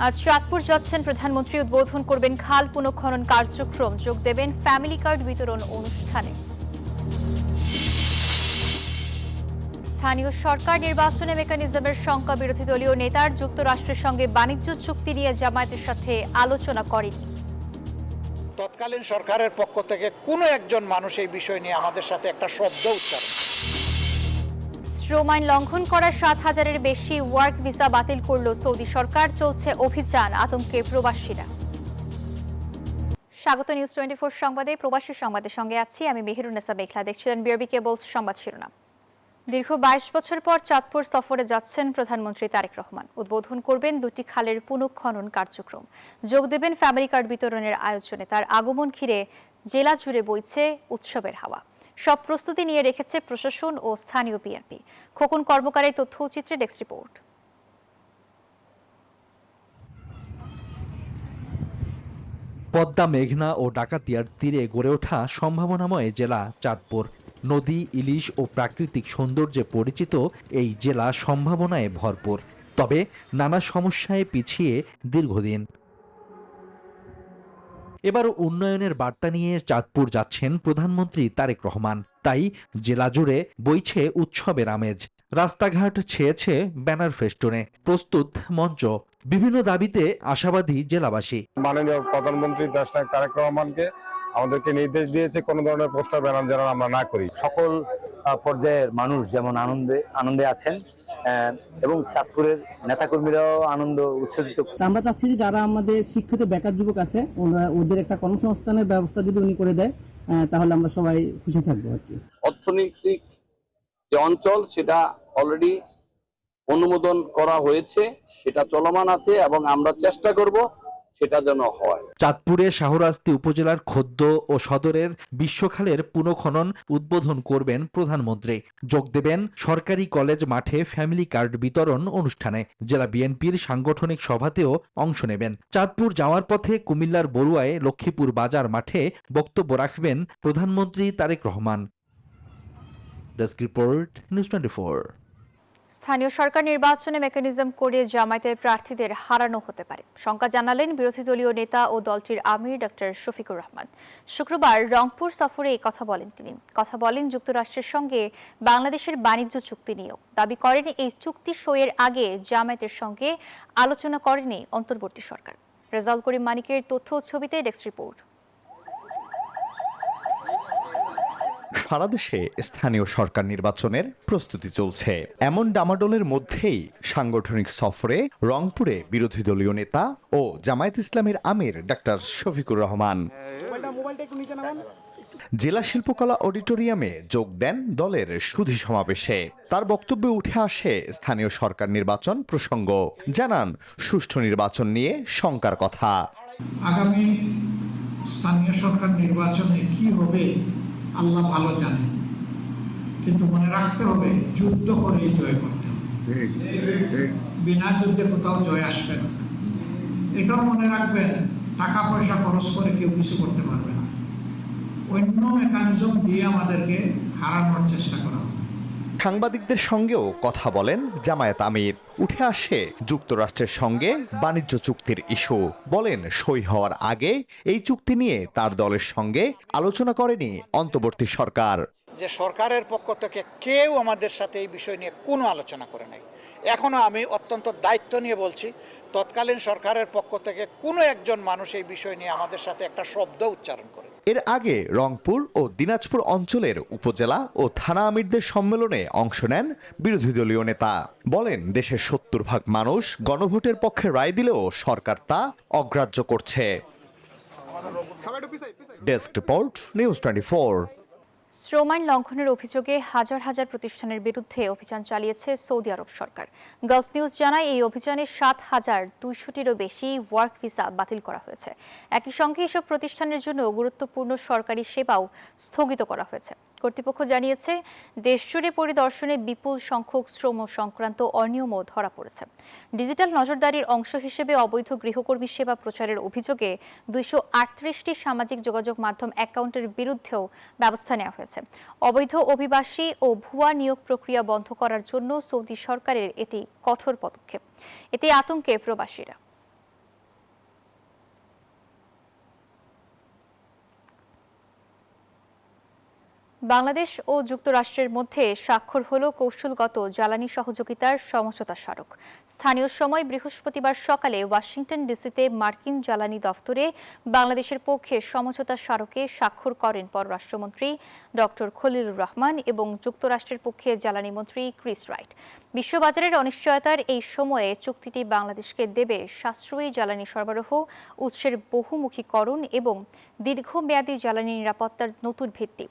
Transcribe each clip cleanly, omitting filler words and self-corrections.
আজ চাঁদপুর যাচ্ছেন প্রধানমন্ত্রী, উদ্বোধন করবেন খাল পুনঃখনন কার্যক্রম, যোগ দেবেন ফ্যামিলি কার্ড বিতরণ অনুষ্ঠানে। স্থানীয় সরকার নির্বাচনে মেকানিজমের শঙ্কা বিরোধী দলীয় নেতার, যুক্তরাষ্ট্রের সঙ্গে বাণিজ্য চুক্তি নিয়ে জামায়াতের সাথে আলোচনা করেনি। তৎকালীন সরকারের পক্ষ থেকে কোনো একজন মানুষ এই বিষয় নিয়ে আমাদের সাথে একটা শব্দ উচ্চারণ। শ্রম আইন লঙ্ঘন করা ৭,০০০-এর বেশি ওয়ার্ক ভিসা বাতিল করল সৌদি সরকার, চলছে অভিযান, আতঙ্কে প্রবাসীরা। স্বাগত নিউজ 24 সংবাদে। প্রবাসী সংবাদের সঙ্গে আছি আমি মেহেরুন্নেসা মেঘলা। দেখছিলেন বিআরবি কেবলস সংবাদ শিরোনাম। দীর্ঘ ২২ বছর পর চাঁদপুর সফরে যাচ্ছেন প্রধানমন্ত্রী তারেক রহমান। উদ্বোধন করবেন দুটি খালের পুনঃখনন কার্যক্রম, যোগ দেবেন ফ্যামিলি কার্ড বিতরণের আয়োজনে। তার আগমন ঘিরে জেলা জুড়ে বইছে উৎসবের হাওয়া। সব প্রস্তুতি নিয়ে রেখেছে প্রশাসন ও স্থানীয় বিএনপি। খোকন কর্মকারের তথ্যচিত্রে ডেস্ক রিপোর্ট। পদ্মা, মেঘনা ও ডাকাতিয়ার তীরে গড়ে ওঠা সম্ভাবনাময় জেলা চাঁদপুর। নদী, ইলিশ ও প্রাকৃতিক সৌন্দর্যে পরিচিত এই জেলা সম্ভাবনায় ভরপুর, তবে নানা সমস্যায় পিছিয়ে দীর্ঘদিন। এবারও উন্নয়নের বার্তা নিয়ে চাঁদপুর যাচ্ছেন প্রধানমন্ত্রী তারেক রহমান। তাই জেলা জুড়ে বইছে উৎসবের আমেজ। রাস্তাঘাট ছেয়েছে ব্যানার ফেস্টুনে, প্রস্তুত মঞ্চ। বিভিন্ন দাবিতে আশাবাদী জেলাবাসী। মাননীয় প্রধানমন্ত্রী দেশ নায়ক তারেক রহমানকে আমাদেরকে নির্দেশ দিয়েছে কোনো ধরনের পোস্টার ব্যানার যেন আমরা না করি। সকল পর্যায়ের মানুষ যেমন আনন্দে আছেন এবং চাঁদপুরের নেতাকর্মীরাও আনন্দ উচ্ছ্বসিত। আমরা চাচ্ছি যে যারা আমাদের শিক্ষিত বেকার যুবক আছে ওদের একটা কর্মসংস্থানের ব্যবস্থা যদি উনি করে দেয় তাহলে আমরা সবাই খুশি থাকবো আর কি। অর্থনৈতিক যে অঞ্চল সেটা অলরেডি অনুমোদন করা হয়েছে, সেটা চলমান আছে এবং আমরা চেষ্টা করব সেটা যেন হয়। চাঁদপুরে শাহরাস্তি উপজেলার খোদ্দ ও সদরের বিশ্বখালের পুনঃখনন উদ্বোধন করবেন প্রধানমন্ত্রী। যোগ দেবেন সরকারি কলেজ মাঠে ফ্যামিলি কার্ড বিতরণ অনুষ্ঠানে। জেলা বিএনপির সাংগঠনিক সভাতেও অংশ নেবেন। চাঁদপুর যাওয়ার পথে কুমিল্লার বড়ুয়ায় লক্ষ্মীপুর বাজার মাঠে বক্তব্য রাখবেন প্রধানমন্ত্রী Tarique Rahman. Desk report, news 24। স্থানীয় সরকার নির্বাচনে মেকানিজম করে জামায়াতের প্রার্থীদের হারানো হতে পারে, শঙ্কা জানালেন বিরোধী দলীয় নেতা ও দলটির আমির ডক্টর শফিকুর রহমান। শুক্রবার রংপুর সফরে এই কথা বলেন তিনি। কথা বলেন যুক্তরাষ্ট্রের সঙ্গে বাংলাদেশের বাণিজ্য চুক্তি নিয়েও। দাবি করেন এই চুক্তি সইয়ের আগে জামায়াতের সঙ্গে আলোচনা করেনি অন্তর্বর্তী সরকার। রেজাউল করিম মানিকের তথ্য ছবিতে ডেস্ক রিপোর্ট। সারা দেশে স্থানীয় সরকার নির্বাচনের প্রস্তুতি চলছে। এমন ডামাডোলের মধ্যেই সাংগঠনিক সফরে রংপুরে বিরোধী দলীয় নেতা ও জামায়াত ইসলামের আমির ডাক্তার শফিকুর রহমান। জেলা শিল্পকলা অডিটোরিয়ামে যোগ দেন দলের সুধী সমাবেশে। তার বক্তব্যে উঠে আসে স্থানীয় সরকার নির্বাচন প্রসঙ্গ। জানান সুষ্ঠু নির্বাচন নিয়ে শঙ্কার কথা। আগামী স্থানীয় সরকার নির্বাচনে কি হবে আল্লাহ ভালো জানে, কিন্তু মনে রাখতে হবে যুদ্ধ করে জয় করতে হবে। বিনা যুদ্ধে কোথাও জয় আসবে না। এটাও মনে রাখবেন, টাকা পয়সা খরচ করে কেউ কিছু করতে পারবে না। অন্য মেকানিজম দিয়ে আমাদেরকে হারানোর চেষ্টা করা হবে। সাংবাদিকদের সঙ্গেও কথা বলেন জামায়াত আমির। উঠে আসে যুক্তরাষ্ট্রের সঙ্গে বাণিজ্য চুক্তির ইস্যু। বলেন সই হওয়ার আগে এই চুক্তি নিয়ে তার দলের সঙ্গে আলোচনা করেনি অন্তর্বর্তী সরকার। যে সরকারের পক্ষ থেকে কেউ আমাদের সাথে এই বিষয় নিয়ে কোনো আলোচনা করে নাই। এখনো আমি অত্যন্ত দায়িত্ব নিয়ে বলছি, তৎকালীন সরকারের পক্ষ থেকে কোনো একজন মানুষ এই বিষয় নিয়ে আমাদের সাথে একটা শব্দ উচ্চারণ করে। এর আগে রংপুর ও দিনাজপুর অঞ্চলের উপজেলা ও থানা আমিরদের সম্মেলনে অংশ নেন বিরোধী দলীয় নেতা। বলেন দেশের ৭০% মানুষ গণভোটের পক্ষে রায় দিলেও সরকার তা অগ্রাহ্য করছে। Desk report, news 24। শ্রম আইন লঙ্ঘনের অভিযোগে হাজার হাজার প্রতিষ্ঠানের বিরুদ্ধে অভিযান চালিয়েছে সৌদি আরব সরকার। গালফ নিউজ জানায় এই অভিযানে ৭,২০০টিরও বেশি ওয়ার্ক ভিসা বাতিল করা হয়েছে। একই সঙ্গে এসব প্রতিষ্ঠানের জন্য গুরুত্বপূর্ণ সরকারি সেবাও স্থগিত করা হয়েছে। কর্তৃপক্ষ জানিয়েছে দেশজুড়ে পরিদর্শনে বিপুল সংখ্যক শ্রম সংক্রান্ত অনিয়মও ধরা পড়েছে। ডিজিটাল নজরদারির অংশ হিসেবে অবৈধ গৃহকর্মী সেবা প্রচারের অভিযোগে ২৩৮টি সামাজিক যোগাযোগ মাধ্যম অ্যাকাউন্টের বিরুদ্ধেও ব্যবস্থা নেওয়া হয়েছে। অবৈধ অভিবাসী ও ভুয়া নিয়োগ প্রক্রিয়া বন্ধ করার জন্য সৌদি সরকারের এটি কঠোর পদক্ষেপ। এতে আতঙ্কে প্রবাসীরা। বাংলাদেশ ও যুক্তরাষ্ট্রের মধ্যে স্বাক্ষর হলো কৌশলগত জ্বালানি সহযোগিতার সমঝোতা স্মারক। স্থানীয় সময় বৃহস্পতিবার সকালে ওয়াশিংটন ডিসিতে মার্কিন জ্বালানি দফতরে বাংলাদেশের পক্ষে সমঝোতা স্মারকে স্বাক্ষর করেন পররাষ্ট্রমন্ত্রী ডক্টর খলিলুর রহমান এবং যুক্তরাষ্ট্রের পক্ষে জ্বালানি মন্ত্রী ক্রিস রাইট। বিশ্ববাজারের অনিশ্চয়তার এই সময়ে চুক্তিটি বাংলাদেশকে দেবে সাশ্রয়ী জ্বালানি সরবরাহ, উৎসের বহুমুখীকরণ এবং দীর্ঘমেয়াদী জ্বালানি নিরাপত্তার নতুন ভিত্তি।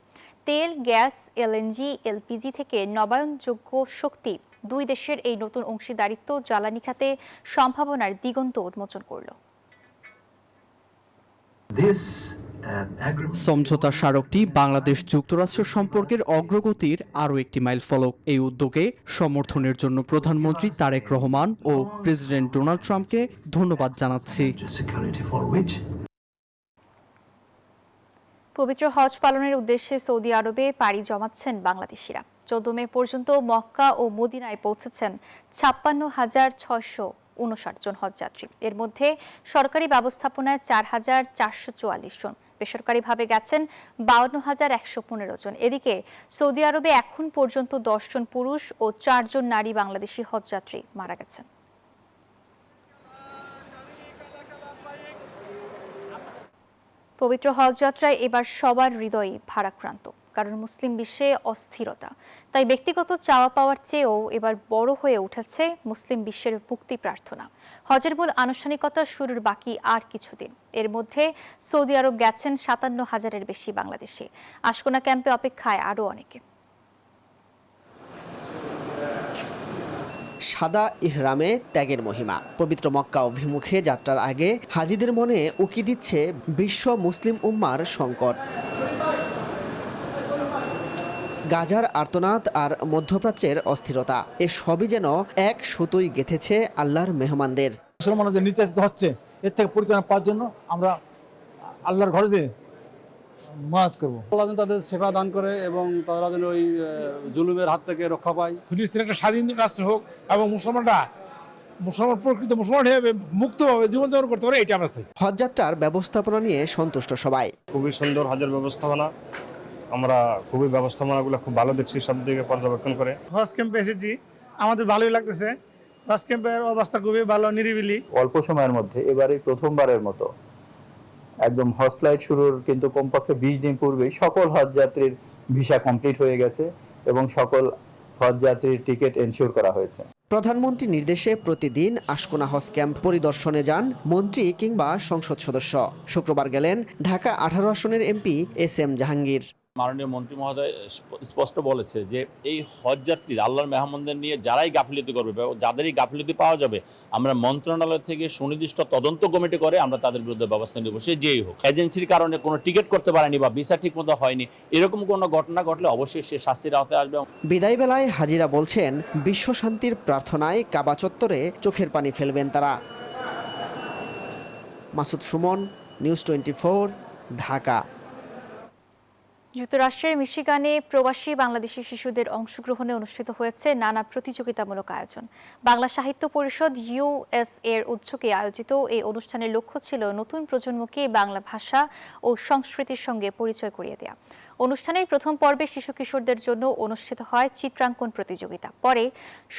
তেল, গ্যাস, এলএনজি, এলপিজি থেকে নবায়নযোগ্য শক্তি দুই দেশের এই নতুন অংশীদারিত্ব জ্বালানি খাতে সম্ভাবনার দিগন্ত উন্মোচন করল। সমঝোতা স্মারকটি বাংলাদেশ যুক্তরাষ্ট্র সম্পর্কের অগ্রগতির আরও একটি মাইলফলক। এই উদ্যোগে সমর্থনের জন্য প্রধানমন্ত্রী তারেক রহমান ও প্রেসিডেন্ট ডোনাল্ড ট্রাম্পকে ধন্যবাদ জানাচ্ছি। পবিত্র হজ পালনের উদ্দেশ্যে সৌদি আরবে পাড়ি জমাচ্ছেন বাংলাদেশিরা। 14 মে পর্যন্ত মক্কা ও মদিনায় পৌঁছেছেন 56,659 জন হজযাত্রী। এর মধ্যে সরকারি ব্যবস্থাপনায় 4,444 জন, বেসরকারিভাবে গেছেন 52,115 জন। এদিকে সৌদি আরবে এখন পর্যন্ত 10 জন পুরুষ ও 4 জন নারী বাংলাদেশি হজযাত্রী মারা গেছেন। পবিত্র হজযাত্রায় এবার সবার হৃদয় ভারাক্রান্ত, কারণ মুসলিম বিশ্বে অস্থিরতা। তাই ব্যক্তিগত চাওয়া পাওয়ার চেয়েও এবার বড় হয়ে উঠেছে মুসলিম বিশ্বের মুক্তি প্রার্থনা। হজের মূল আনুষ্ঠানিকতা শুরুর বাকি আর কিছুদিন। এর মধ্যে সৌদি আরব গেছেন 57,000-এর বেশি বাংলাদেশি। আশকোনা ক্যাম্পে অপেক্ষায় আরও অনেকে। সাদা ইহরামে ত্যাগের মহিমা। পবিত্র মক্কা অভিমুখে যাত্রার আগে হাজিদের মনে উকি দিচ্ছে বিশ্ব মুসলিম উম্মার সংকট। গাজার আর্তনাদ আর মধ্যপ্রাচ্যের অস্থিরতা, এ সবই যেন এক সুতোই গেঁথেছে আল্লাহর মেহমানদের। মুসলমানরা যে নির্যাতিত হচ্ছে, এর থেকে পরিত্রাণ পাওয়ার জন্য আমরা আল্লাহর ঘরে যে মায়াত করবো। আল্লাহ যেন তাদের সেবা দান করে এবং তারা যেন ওই জুলুমের হাত থেকে রক্ষা পায়। ফিলিস্তিন একটা স্বাধীন রাষ্ট্র হোক এবং মুসলমান প্রকৃত মুসলমান হিসেবে মুক্তভাবে জীবনযাপন করতে পারে, এটা আমরা চাই। হজযাত্রার ব্যবস্থাপনা নিয়ে সন্তুষ্ট সবাই। খুবই সুন্দর হজের ব্যবস্থাপনা, আমরা খুবই ব্যবস্থাপনাগুলো খুব ভালো দেখছি সব দিকে পর্যবেক্ষণ করে। হজ ক্যাম্পে এসেছি, আমাদের ভালোই লাগতেছে। হজ ক্যাম্পের অবস্থা খুবই ভালো, নিরিবিলি। অল্প সময়ের মধ্যে এবারে প্রথমবারের মতো একদম হজ ফ্লাইট শুরুর কিন্তু কমপক্ষে 20 দিন পূর্বেই সকল হজযাত্রীর ভিসা কমপ্লিট হয়ে গেছে এবং সকল হজযাত্রীর টিকিট এনশিওর করা হয়েছে। প্রধানমন্ত্রীর নির্দেশে প্রতিদিন আশকোনা হজ ক্যাম্প পরিদর্শনে যান মন্ত্রী কিংবা সংসদ সদস্য। শুক্রবার গেলেন ঢাকা 18 আসনের এমপি SM জাহাঙ্গীর। মাননীয় মন্ত্রী মহোদয় স্পষ্ট বলেছে যে এই হজযাত্রীরা আল্লাহর মেহমানদের নিয়ে যারাই গাফিলতি করবে, যাদেরই গাফিলতি পাওয়া যাবে, আমরা মন্ত্রণালয় থেকে সুনির্দিষ্ট তদন্ত কমিটি করে আমরা তাদের বিরুদ্ধে ব্যবস্থা নেব, সে যেই হোক। এজেন্সির কারণে কোনো টিকিট করতে পারেনি বা ভিসা ঠিক মতো হয়নি, এরকম কোনো ঘটনা ঘটলে অবশ্যই সে শাস্তির আওতায় আসবে। বিদায় বেলায় হাজিরা বলছেন বিশ্ব শান্তির প্রার্থনায় কাবা চত্বরে চোখের পানি ফেলবেন তারা। মাসুদ সুমন, নিউজ 24, ঢাকা। যুক্তরাষ্ট্রের মিশিগানে প্রবাসী বাংলাদেশি শিশুদের অংশগ্রহণে অনুষ্ঠিত হয়েছে নানা প্রতিযোগিতামূলক আয়োজন। বাংলা সাহিত্য পরিষদ USA-এর উদ্যোগে আয়োজিত এই অনুষ্ঠানের লক্ষ্য ছিল নতুন প্রজন্মকে বাংলা ভাষা ও সংস্কৃতির সঙ্গে পরিচয় করিয়ে দেওয়া। অনুষ্ঠানের প্রথম পর্বে শিশু কিশোরদের জন্য অনুষ্ঠিত হয় চিত্রাঙ্কন প্রতিযোগিতা। পরে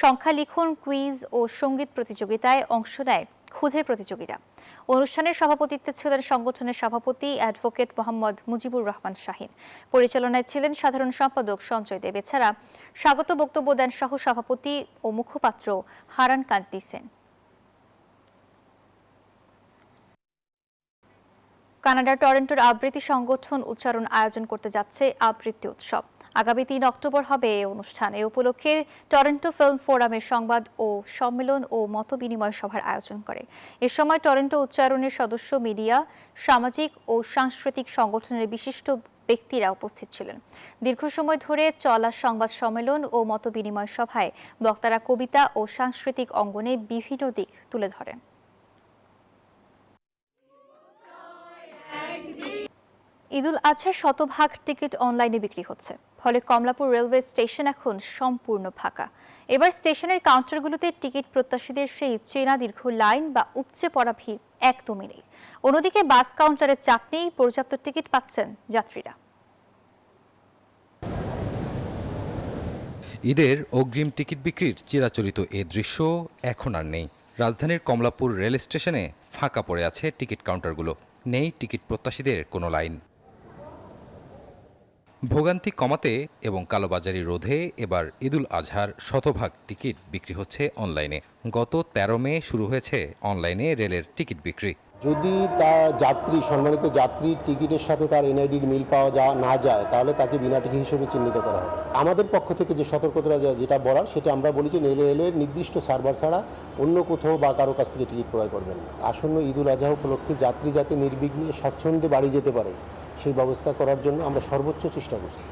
সংখ্যা লিখন, কুইজ ও সঙ্গীত প্রতিযোগিতায় অংশ নেয় ক্ষুদে প্রতিযোগীরা। অনুষ্ঠানের সভাপতিত্বে ছিলেন সংগঠনের সভাপতি অ্যাডভোকেট মোহাম্মদ মুজিবুর রহমান শাহীন। পরিচালনায় ছিলেন সাধারণ সম্পাদক সঞ্জয় দেব। এছাড়া স্বাগত বক্তব্য দেন সহ সভাপতি ও মুখপাত্র হারান কান্তি সেন। কানাডার টরন্টোর আবৃত্তি সংগঠন উচ্চারণ আয়োজন করতে যাচ্ছে আবৃত্তি উৎসব। আগামী 3 অক্টোবর হবে এই অনুষ্ঠান। এ উপলক্ষে টরন্টো ফিল্ম ফোরামের সংবাদ ও সম্মেলন ও মতবিনিময় সভার আয়োজন করে। এ সময় টরন্টো উচ্চারণের সদস্য, মিডিয়া, সামাজিক ও সাংস্কৃতিক সংগঠনের বিশিষ্ট ব্যক্তিরা উপস্থিত ছিলেন। দীর্ঘ সময় ধরে চলা সংবাদ সম্মেলন ও মতবিনিময় সভায় বক্তারা কবিতা ও সাংস্কৃতিক অঙ্গনে বিভিন্ন দিক তুলে ধরেন। ঈদুল আজহার শতভাগ টিকিট অনলাইনে বিক্রি হচ্ছে, ফলে কমলাপুর রেলওয়ে স্টেশন এখন সম্পূর্ণ ফাঁকা। এবার স্টেশনের কাউন্টারগুলোতে টিকিট প্রত্যাশীদের সেই চেনা দীর্ঘ লাইন বা উপচে পড়া ভিড় একদমই নেই। অন্যদিকে বাস কাউন্টারে চাপ নেই, পর্যাপ্ত টিকিট পাচ্ছেন যাত্রীরা। ঈদের অগ্রিম টিকিট বিক্রির চিরাচরিত এ দৃশ্য এখন আর নেই। রাজধানীর কমলাপুর রেল স্টেশনে ফাঁকা পড়ে আছে টিকিট কাউন্টারগুলো, নেই টিকিট প্রত্যাশীদের কোনো লাইন। ভোগান্তি কমাতে এবং কালোবাজারি রোধে এবার ঈদুল আজহার শতভাগ টিকিট বিক্রি হচ্ছে অনলাইনে। গত 13 মে শুরু হয়েছে অনলাইনে রেলের টিকিট বিক্রি। যদি তার সম্মানিত যাত্রীর টিকিটের সাথে তার এনআইডির মিল পাওয়া না যায়, তাহলে তাকে বিনা টিকিট হিসেবে চিহ্নিত করা হবে। আমাদের পক্ষ থেকে যে সতর্কতা যেটা বলার, সেটা আমরা বলি যে রেলের নির্দিষ্ট সার্ভার ছাড়া অন্য কোথাও বা কারো কাছ থেকে টিকিট ক্রয় করবেন না। আসন্ন ঈদুল আজহা উপলক্ষে যাত্রী যাতে নির্বিঘ্নে স্বাচ্ছন্দ্যে বাড়ি যেতে পারে, সেই ব্যবস্থা করার জন্য আমরা সর্বোচ্চ চেষ্টা করছি।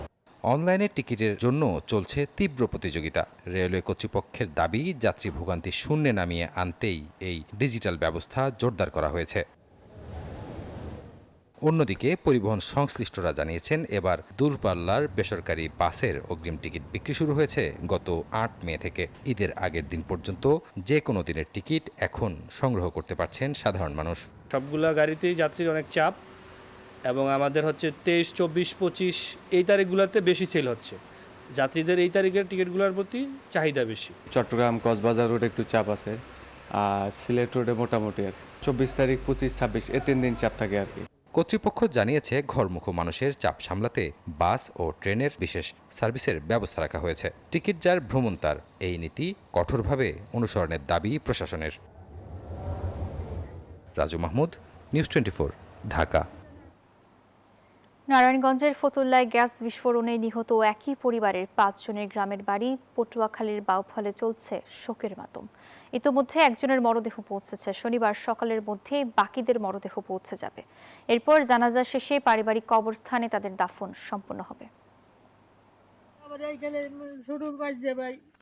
অনলাইনে টিকিটের জন্য চলছে তীব্র প্রতিযোগিতা। রেলওয়ে কর্তৃপক্ষের দাবি, যাত্রী ভোগান্তি শূন্যে নামিয়ে আনতেই এই ডিজিটাল ব্যবস্থা জোরদার করা হয়েছে। অন্যদিকে পরিবহন সংশ্লিষ্টরা জানিয়েছেন, এবার দূরপাল্লার বেসরকারি বাসের অগ্রিম টিকিট বিক্রি শুরু হয়েছে গত 8 মে থেকে। ঈদের আগের দিন পর্যন্ত যে কোনো দিনের টিকিট এখন সংগ্রহ করতে পারছেন সাধারণ মানুষ। সবগুলা গাড়িতেই যাত্রীর অনেক চাপ, এবং আমাদের হচ্ছে 23, 24, 25 এই তারিখগুলোতে বেশি সেল হচ্ছে। যাত্রীদের এই তারিখের টিকিটগুলোর প্রতি চাহিদা বেশি। চট্টগ্রাম কক্সবাজার রোডে একটু চাপ আছে, আর সিলেট রোডে মোটামুটি আর 24 তারিখ, 25, 26 এই 3 দিন চাপ থাকে আর কি। কর্তৃপক্ষ জানিয়েছে, ঘরমুখো মানুষের চাপ সামলাতে বাস ও ট্রেনের বিশেষ সার্ভিসের ব্যবস্থা রাখা হয়েছে। টিকিট যার ভ্রমণ তার, এই নীতি কঠোরভাবে অনুসরণের দাবি প্রশাসনের। রাজু মাহমুদ, নিউজ 24, ঢাকা। নারায়ণগঞ্জের ফতুল্লায় গ্যাস বিস্ফোরণে নিহত একই পরিবারের 5 জনের গ্রামের বাড়ি পটুয়াখালীর বাউফলে চলছে শোকের মাতম। ইতোমধ্যে একজনের মরদেহ পৌঁছেছে, শনিবার সকালের মধ্যে বাকিদের মরদেহ পৌঁছে যাবে। এরপর জানাজা শেষে পারিবারিক কবরস্থানে তাদের দাফন সম্পন্ন হবে।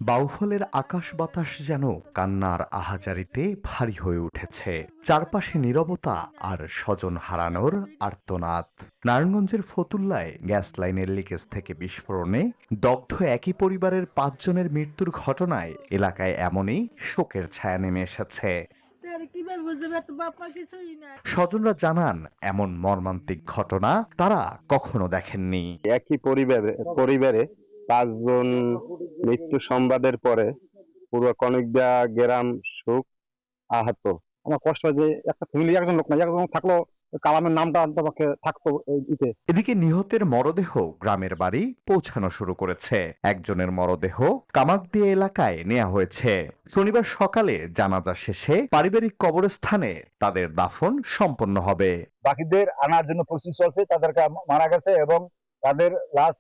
বাউফলের আকাশ বাতাস যেন কান্নার আহাজারিতে ভারী হয়ে উঠেছে। চারপাশে নীরবতা আর স্বজন হারানোর আর্তনাদ। নারায়ণগঞ্জের ফতুল্লায় গ্যাস লাইনের লিকেজ থেকে বিস্ফোরণে দগ্ধ একই পরিবারের 5 জনের মৃত্যুর ঘটনায় এলাকায় এমনই শোকের ছায়া নেমে এসেছে। স্বজনরা জানান, এমন মর্মান্তিক ঘটনা তারা কখনো দেখেননি। একই পরিবারে 5 জন মৃত্যু সংবাদের পরে পুরো কনিকদা গ্রাম শোক আহত। আমার কষ্ট হয় যে একটা ফ্যামিলি, একজন লোক না, একজন থাকলো কালামের নামটা অন্তপক্ষে থাকতো। এদিকে নিহতের মরদেহ গ্রামের বাড়ি পৌঁছানো শুরু করেছে। একজনের মরদেহ কামাকদিয়া এলাকায় নেওয়া হয়েছে। শনিবার সকালে জানাজা শেষে পারিবারিক কবরস্থানে তাদের দাফন সম্পন্ন হবে। বাকিদের আনার জন্য প্রস্তুতি চলছে। তাদেরকে মারা গেছে এবং তাদের লাশ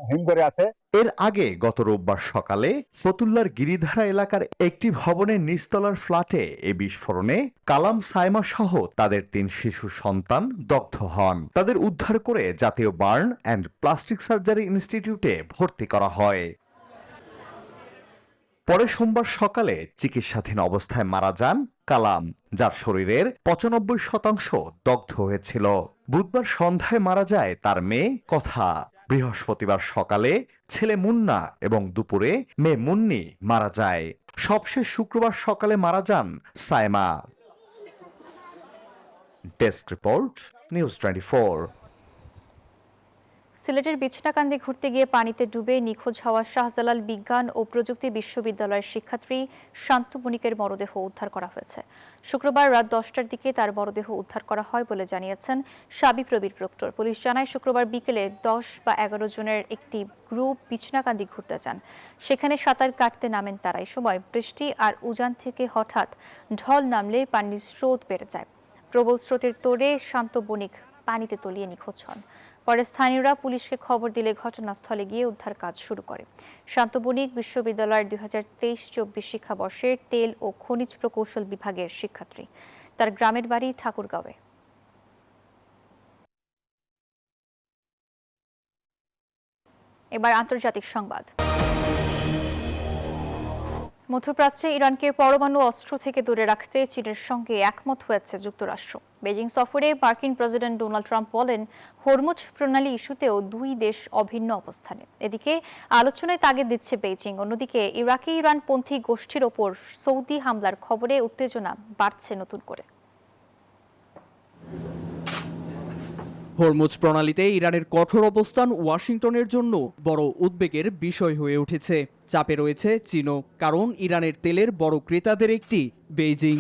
হিম করে আছে। এর আগে গত রোববার সকালে ফতুল্লার গিরিধারা এলাকার একটি ভবনের নিচতলার ফ্ল্যাটে এই বিস্ফোরণে কালাম, সাইমা সহ তাদের 3 শিশু সন্তান দগ্ধ হন। তাদের উদ্ধার করে জাতীয় বার্ন অ্যান্ড প্লাস্টিক সার্জারি ইনস্টিটিউটে ভর্তি করা হয়। পরে সোমবার সকালে চিকিৎসাধীন অবস্থায় মারা যান কালাম, যার শরীরের 95% দগ্ধ হয়েছিল। বুধবার সন্ধ্যায় মারা যায় তার মেয়ে কথা। বৃহস্পতিবার সকালে ছেলে মুন্না এবং দুপুরে মেয়ে মুন্নি মারা যায়। সবশেষ শুক্রবার সকালে মারা যান সাইমা। Desk report, news 24। সিলেটের বিছনাকান্দি ঘুরতে গিয়ে পানিতে ডুবে নিখোঁজ হওয়া শাহজালাল বিজ্ঞান ও প্রযুক্তি বিশ্ববিদ্যালয়ের শিক্ষার্থী শান্ত বণিকের মরদেহ উদ্ধার করা হয়েছে। শুক্রবার রাত 10টার দিকে তার মরদেহ উদ্ধার করা হয় বলে জানিয়েছেন শাবিপ্রবির প্রক্টর। পুলিশ জানায়, শুক্রবার বিকেলে 10 বা 11 জনের একটি গ্রুপ বিছনাকান্দি ঘুরতে যান। সেখানে সাঁতার কাটতে নামেন তারা। এই সময় বৃষ্টি আর উজান থেকে হঠাৎ ঢল নামলে পানির স্রোত বেড়ে যায়। প্রবল স্রোতের তোড়ে শান্ত বণিক পানিতে তলিয়ে নিখোঁজ হন। পরে স্থানীয়রা পুলিশকে খবর দিলে ঘটনাস্থলে গিয়ে উদ্ধার কাজ শুরু করে। শান্ত বণিক বিশ্ববিদ্যালয়ের 2023-24 শিক্ষাবর্ষের তেল ও খনিজ প্রকৌশল বিভাগের শিক্ষার্থী। তার গ্রামের বাড়ি ঠাকুরগাঁওয়ে। এবার আন্তর্জাতিক সংবাদ। মধ্যপ্রাচ্যে ইরানকে পরমাণু অস্ত্র থেকে দূরে রাখতে চীনের সঙ্গে একমত হয়েছে যুক্তরাষ্ট্র। বেজিং সফরে মার্কিন প্রেসিডেন্ট ডোনাল্ড ট্রাম্প বলেন, হরমুজ প্রণালী ইস্যুতেও 2 দেশ অভিন্ন অবস্থানে। এদিকে আলোচনায় তাগিদ দিচ্ছে বেজিং। অন্যদিকে ইরাকে ইরানপন্থী গোষ্ঠীর ওপর সৌদি হামলার খবরে উত্তেজনা বাড়ছে নতুন করে। হরমুজ প্রণালীতে ইরানের কঠোর অবস্থান ওয়াশিংটনের জন্য বড় উদ্বেগের বিষয় হয়ে উঠেছে। চাপে রয়েছে চীনও, কারণ ইরানের তেলের বড় ক্রেতাদের একটি বেইজিং।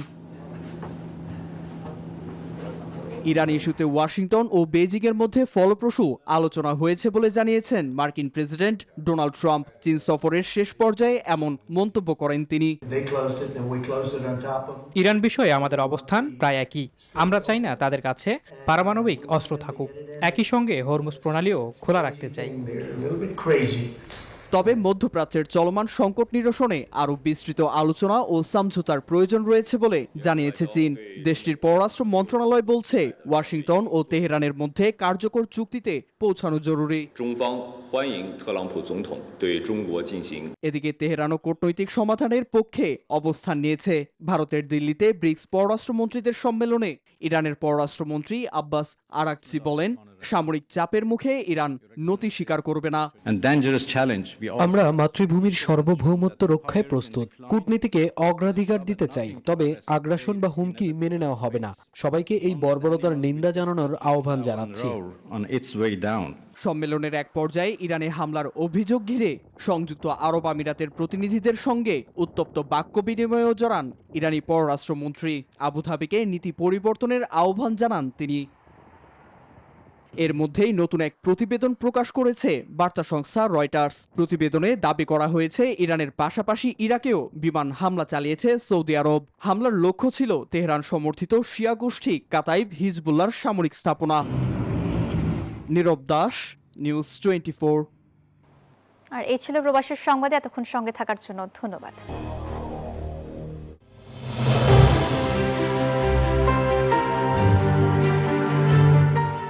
ইরান ইস্যুতে ওয়াশিংটন ও বেইজিংয়ের মধ্যে ফলপ্রসূ আলোচনা হয়েছে বলে জানিয়েছেন মার্কিন প্রেসিডেন্ট ডোনাল্ড ট্রাম্প। চীন সফরের শেষ পর্যায়ে এমন মন্তব্য করেন তিনি। ইরান বিষয়ে আমাদের অবস্থান প্রায় একই। আমরা চাই না তাদের কাছে পারমাণবিক অস্ত্র থাকুক। একই সঙ্গে হরমুজ প্রণালীও খোলা রাখতে চাই। তবে মধ্যপ্রাচ্যের চলমান সংকট নিরসনে আরও বিস্তৃত আলোচনা ও সমঝোতার প্রয়োজন রয়েছে বলে জানিয়েছে চীন। দেশটির পররাষ্ট্র মন্ত্রণালয় বলছে, ওয়াশিংটন ও তেহরানের মধ্যে কার্যকর চুক্তিতে পৌঁছানো জরুরি। এদিকে তেহরানও কূটনৈতিক সমাধানের পক্ষে অবস্থান নিয়েছে। ভারতের দিল্লিতে ব্রিক্স পররাষ্ট্রমন্ত্রীদের সম্মেলনে ইরানের পররাষ্ট্রমন্ত্রী আব্বাস আরাকচি বলেন, সামরিক চাপের মুখে ইরান নতি স্বীকার করবে না। আমরা মাতৃভূমির সার্বভৌমত্ব রক্ষায় প্রস্তুত। কূটনীতিকে অগ্রাধিকার দিতে চাই, তবে আগ্রাসন বা হুমকি মেনে নেওয়া হবে না। সবাইকে এই বর্বরতার নিন্দা জানানোর আহ্বান জানাচ্ছি। সম্মেলনের এক পর্যায়ে ইরানে হামলার অভিযোগ ঘিরে সংযুক্ত আরব আমিরাতের প্রতিনিধিদের সঙ্গে উত্তপ্ত বাক্য বিনিময়েও জড়ান ইরানি পররাষ্ট্রমন্ত্রী। আবুধাবিকে নীতি পরিবর্তনের আহ্বান জানান তিনি। এর মধ্যেই নতুন এক প্রতিবেদন প্রকাশ করেছে বার্তা সংস্থা রয়টার্স। প্রতিবেদনে দাবি করা হয়েছে, ইরানের পাশাপাশি ইরাকেও বিমান হামলা চালিয়েছে সৌদি আরব। হামলার লক্ষ্য ছিল তেহরান সমর্থিত শিয়া গোষ্ঠী কাতাইব হিজবুল্লাহর সামরিক স্থাপনা। নীরব দাস, নিউজ 24। আর এই ছিল প্রবাসের সংবাদে। এতক্ষণ সঙ্গে থাকার জন্য ধন্যবাদ।